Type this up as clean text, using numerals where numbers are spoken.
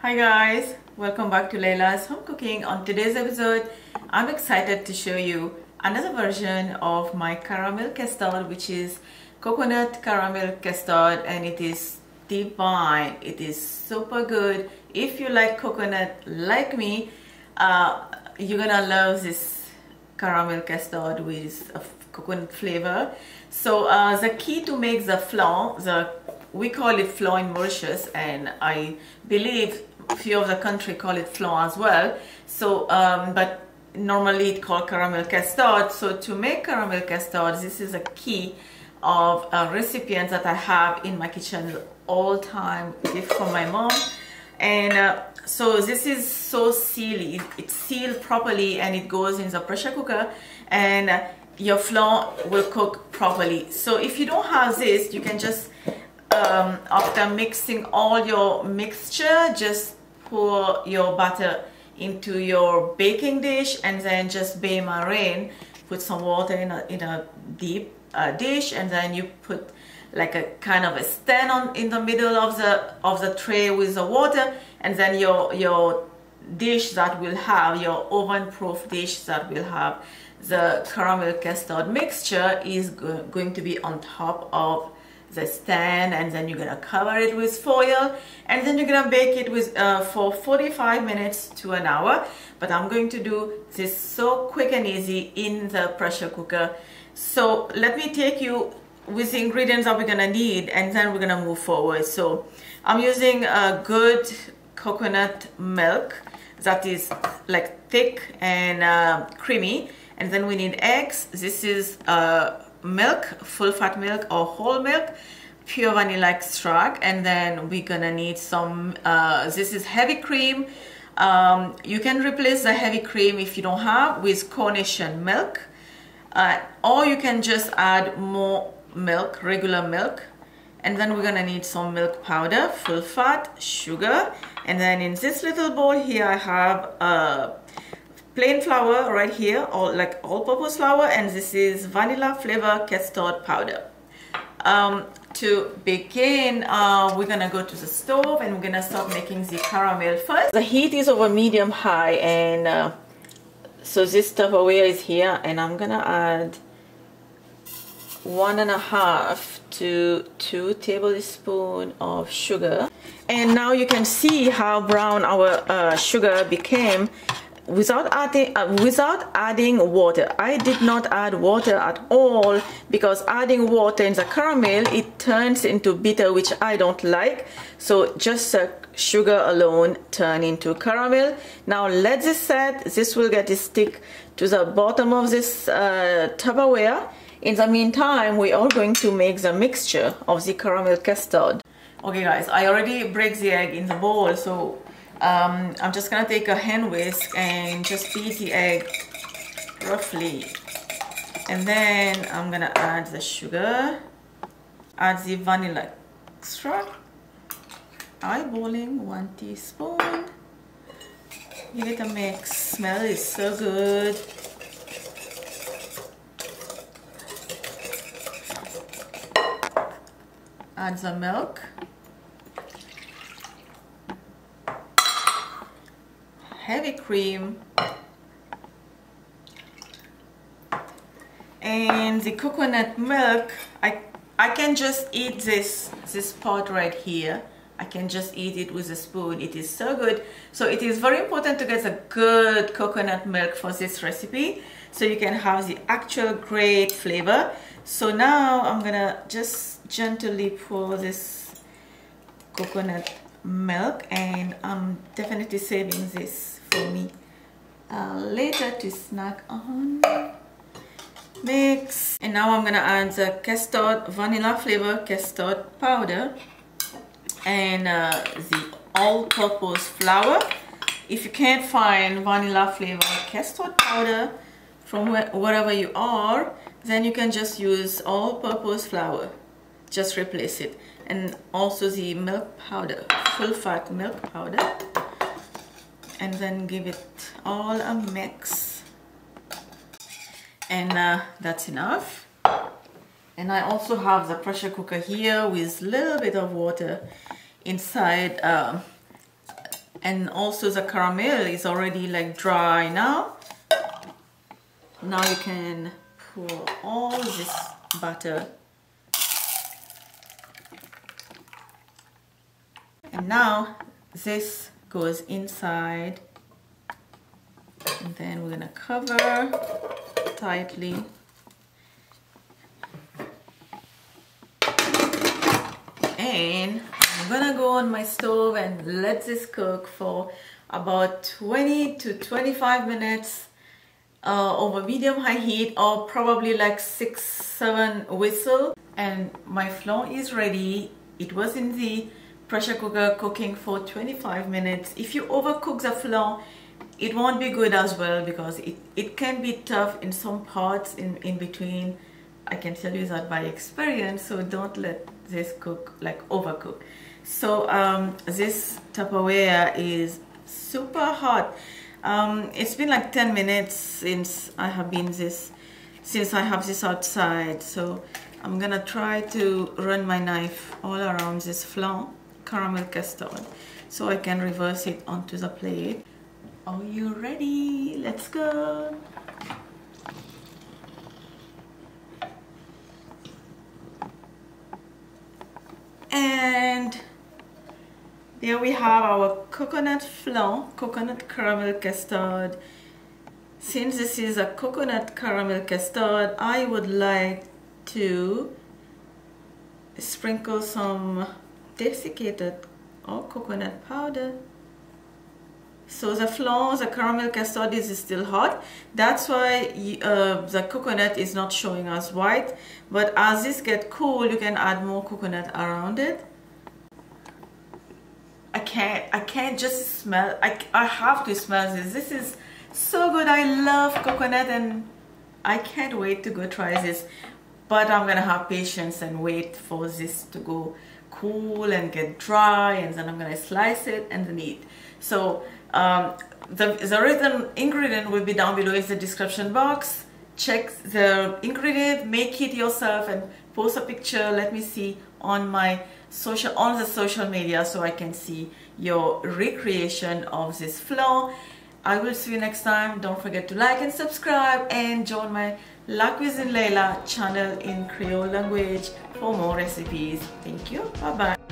Hi guys, welcome back to Layla's Home Cooking. On today's episode, I'm excited to show you another version of my caramel custard, which is coconut caramel custard, and it is divine. It is super good. If you like coconut like me, you're gonna love this caramel custard with a coconut flavor. So the key to make the flan, we call it flan in Mauritius, and I believe a few of the country call it flan as well. So but normally it's called caramel custard. So to make caramel custard, this is a key of recipients that I have in my kitchen all time, gift from my mom. And so this is so sealy, it's sealed properly, and it goes in the pressure cooker, and your flan will cook properly. So if you don't have this, you can just after mixing all your mixture, just pour your batter into your baking dish, and then just marine. Put some water in a deep dish, and then you put like a kind of a stand in the middle of the tray with the water, and then your dish that will have your oven proof dish that will have the caramel custard mixture is going to be on top of the stand, and then you're gonna cover it with foil, and then you're gonna bake it with for 45 minutes to an hour. But I'm going to do this so quick and easy in the pressure cooker. So let me take you with the ingredients that we're gonna need, and then we're gonna move forward. So I'm using a good coconut milk that is like thick and creamy, and then we need eggs. This is milk, full fat milk or whole milk, pure vanilla extract, and then we're gonna need some this is heavy cream. You can replace the heavy cream if you don't have with Cornish milk, or you can just add more milk, regular milk. And then we're gonna need some milk powder, full fat, sugar, and then in this little bowl here I have plain flour right here, or like all-purpose flour, and this is vanilla flavor custard powder. To begin, we're gonna go to the stove, and we're gonna start making the caramel first. The heat is over medium high, and so this Tupperware is here, and I'm gonna add 1.5 to 2 tablespoons of sugar. And now you can see how brown our sugar became without adding water. I did not add water at all, because adding water in the caramel, it turns into bitter, which I don't like. So just sugar alone turn into caramel. Now let this set. This will get stick to the bottom of this Tupperware. In the meantime, we are going to make the mixture of the caramel custard. Okay guys, I already break the egg in the bowl, so I'm just gonna take a hand whisk and just beat the egg roughly, and then I'm gonna add the sugar, add the vanilla extract, eyeballing 1 teaspoon. Give it a mix. Smell is so good. Add the milk, heavy cream, and the coconut milk. I can just eat this part right here. I can just eat it with a spoon. It is so good. So it is very important to get a good coconut milk for this recipe, so you can have the actual great flavor. So now I'm gonna just gently pour this coconut milk, and I'm definitely saving this for me later to snack on. Mix, and now I'm gonna add the custard, vanilla flavor custard powder, and the all-purpose flour. If you can't find vanilla flavor custard powder from wherever you are, then you can just use all-purpose flour. Just replace it. And also the milk powder, full fat milk powder, and then give it all a mix, and that's enough. And I also have the pressure cooker here with a little bit of water inside, And also the caramel is already like dry now. Now you can pour all this butter. And now this goes inside. And then we're gonna cover tightly. And I'm gonna go on my stove and let this cook for about 20 to 25 minutes over medium-high heat, or probably like 6-7 whistles. And my flan is ready. It was in the pressure cooker cooking for 25 minutes. If you overcook the flan, it won't be good as well, because it can be tough in some parts in between. I can tell you that by experience, so don't let this cook like overcook. So this Tupperware is super hot. It's been like 10 minutes since I have this outside, so I'm gonna try to run my knife all around this flan caramel custard so I can reverse it onto the plate. Are you ready? Let's go. And there we have our coconut flan, coconut caramel custard. Since this is a coconut caramel custard, I would like to sprinkle some desiccated or coconut powder. So the flan, the caramel custard is still hot. That's why the coconut is not showing as white. But as this gets cool, you can add more coconut around it. I can't just smell. I have to smell this. This is so good. I love coconut and I can't wait to go try this. But I'm gonna have patience and wait for this to go cool and get dry, and then I'm gonna slice it and then eat. So the written ingredient will be down below in the description box. Check the ingredient, make it yourself, and post a picture. Let me see on the social media so I can see your recreation of this flan. I will see you next time. Don't forget to like and subscribe, and join my La Cuisine Leila channel in Creole language for more recipes. Thank you. Bye bye.